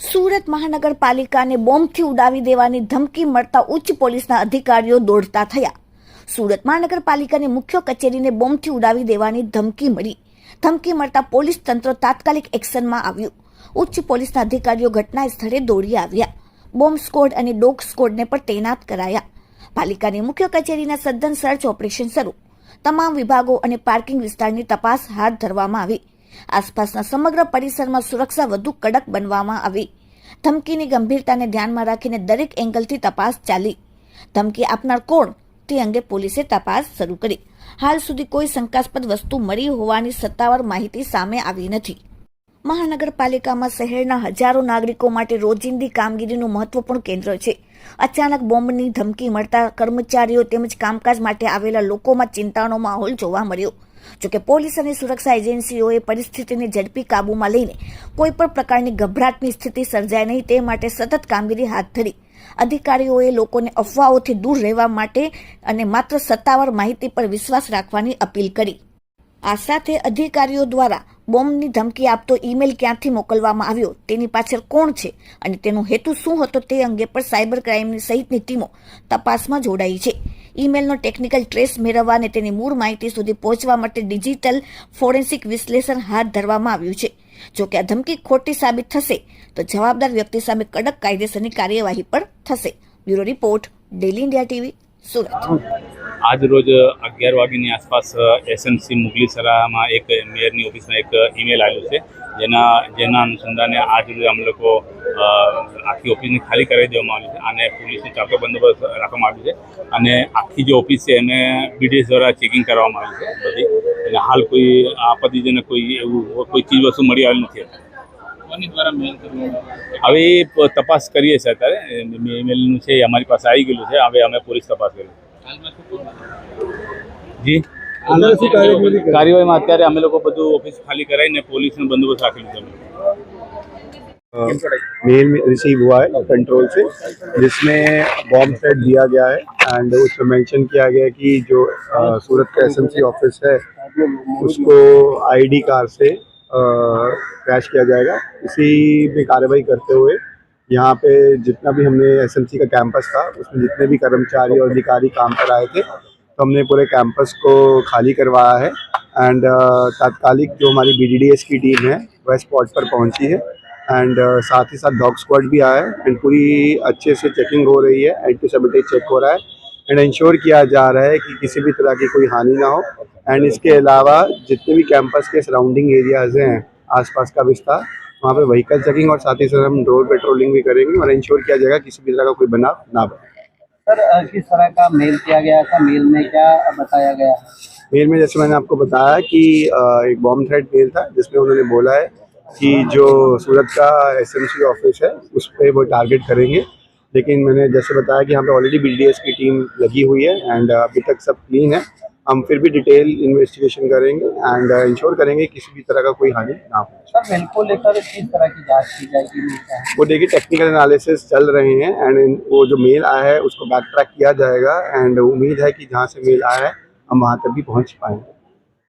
સુરત મહાનગરપાલિકાને બોમ્બથી ઉડાવી દેવાની ધમકી મળતા ઉચ્ચ પોલીસના અધિકારીઓ દોડતા થયા। સુરત મહાનગરપાલિકાની મુખ્ય કચેરીને બોમ્બથી ઉડાવી દેવાની ધમકી મળતા પોલીસ તંત્ર તાત્કાલિક એક્શનમાં આવ્યું। ઉચ્ચ પોલીસના અધિકારીઓ ઘટના સ્થળે દોડી આવ્યા। બોમ્બ સ્ક્વોડ અને ડોગ સ્ક્વોડને પણ તૈનાત કરાયા। પાલિકાની મુખ્ય કચેરીના સઘન સર્ચ ઓપરેશન શરૂ। તમામ વિભાગો અને પાર્કિંગ વિસ્તારની તપાસ હાથ ધરવામાં આવી। આસપાસના સમગ્ર પરિસરમાં સુરક્ષા વધુ કડક બનાવવામાં આવી। ધમકીની ગંભીરતાને ધ્યાનમાં રાખીને દરેક એંગલથી તપાસ ચાલી। ધમકી આપનાર કોણ તે અંગે પોલીસે તપાસ શરૂ કરી। હાલ સુધી કોઈ શંકાસ્પદ વસ્તુ મળી હોવાની સત્તાવાર માહિતી સામે આવી નથી। મહાનગરપાલિકામાં શહેરના હજારો નાગરિકો માટે રોજિંદી કામગીરીનું મહત્વપૂર્ણ કેન્દ્ર છે। અચાનક બોમ્બની ધમકી મળતા કર્મચારીઓ તેમજ કામકાજ માટે આવેલા લોકોમાં ચિંતાનો માહોલ જોવા મળ્યો। જોકે પોલીસ અને સુરક્ષા એજન્સીઓએ પરિસ્થિતિને ઝડપી કાબૂમાં લઈને કોઈપણ પ્રકારની ગભરાટની સ્થિતિ સર્જાય નહીં તે માટે સતત કામગીરી હાથ ધરી। અધિકારીઓએ લોકોને અફવાઓથી દૂર રહેવા માટે અને માત્ર સત્તાવાર માહિતી પર વિશ્વાસ રાખવાની અપીલ કરી। આ સાથે અધિકારીઓ દ્વારા બોમ્બની ધમકી આપતો ઈમેલ ક્યાંથી મોકલવામાં આવ્યો, તેની પાછળ કોણ છે અને તેનો હેતુ શું હતો તે અંગે પણ સાયબર ક્રાઇમની સહિતની ટીમો તપાસમાં જોડાઈ છે। ઈમેલનો ટેકનિકલ ટ્રેસ મેળવવા અને તેની મૂળ માહિતી સુધી પહોંચવા માટે ડિજિટલ ફોરેન્સિક વિશ્લેષણ હાથ ધરવામાં આવ્યું છે। જોકે આ ધમકી ખોટી સાબિત થશે તો જવાબદાર વ્યક્તિ સામે કડક કાયદેસરની કાર્યવાહી પણ થશે। Bureau report, daily India TV, Surat. आज रोज 11 વાગ્યાની આસપાસ એસએમસી મુગલીસરામાં એક મેયરની ઓફિસમાં એક ઈમેલ આવ્યું છે, જેના અનુસંધાને આજ રોજ અમે લોકો આખી ઓફિસને ખાલી કરાવી દેવામાં આવ્યું છે અને પોલીસનો ચાપતો બંદોબસ્ત રાખવામાં આવ્યો છે અને આખી જે ઓફિસ છે એને બીડીએસ દ્વારા ચેકિંગ કરવામાં આવ્યું છે બધી, અને હાલ કોઈ આપત્તિજનક કોઈ ચીજ વસ્તુ મળી આવેલ નથી। હવે એ તપાસ કરીએ છીએ। અત્યારે ઈમેલનું છે એ અમારી પાસે આવી ગયેલું છે। હવે અમે પોલીસ તપાસ કરીએ જી। કાર્યવાહીમાં અત્યારે અમે લોકો બધું ઓફિસ ખાલી કરાવીને પોલીસનો બંદોબસ્ત રાખેલું છે। मेल में रिसीव हुआ है कंट्रोल से, जिसमें बॉम्ब थ्रेट दिया गया है एंड उसमें मेंशन किया गया है कि जो सूरत का एसएमसी ऑफिस है उसको आईडी कार से क्रैश किया जाएगा। इसी में कार्रवाई करते हुए यहाँ पे जितना भी हमने एसएमसी का कैंपस था उसमें जितने भी कर्मचारी और अधिकारी काम पर आए थे तो हमने पूरे कैंपस को खाली करवाया है एंड तात्कालिक जो हमारी बीडीडीएस की टीम है वह स्पॉट पर पहुंची है एंड साथ ही साथ डॉग स्क्वाड भी आया है एंड पूरी अच्छे से चेकिंग हो रही है। एंटी सैबोटेज चेक हो रहा है एंड इंश्योर किया जा रहा है कि किसी भी तरह की कोई हानि ना हो। एंड इसके अलावा जितने भी कैंपस के सराउंडिंग एरियाज हैं आसपास का विस्तार, वहाँ पे व्हीकल चेकिंग और साथ ही साथ हम रोड पेट्रोलिंग भी करेंगे और इंश्योर किया जाएगा किसी भी तरह का कोई बनाव ना बने। सर, किस तरह का मेल किया गया था? मेल में क्या बताया गया है? मेल में जैसे मैंने आपको बताया कि एक बॉम्ब थ्रेट मेल था जिसमें उन्होंने बोला है कि जो सूरत का एसएमसी ऑफिस है उस पर वो टारगेट करेंगे, लेकिन मैंने जैसे बताया कि यहाँ पे ऑलरेडी बीडीएस की टीम लगी हुई है एंड अभी तक सब क्लीन है। हम फिर भी डिटेल इन्वेस्टिगेशन करेंगे एंड इंश्योर करेंगे किसी भी तरह का कोई हानि ना हो। सर, मेल को लेकर किस तरह की जांच की जाएगी? वो देखिए टेक्निकल एनालिसिस चल रहे हैं एंड वो जो मेल आया है उसको बैक ट्रैक किया जाएगा एंड उम्मीद है कि जहाँ से मेल आया है हम वहाँ तक भी पहुँच पाएंगे।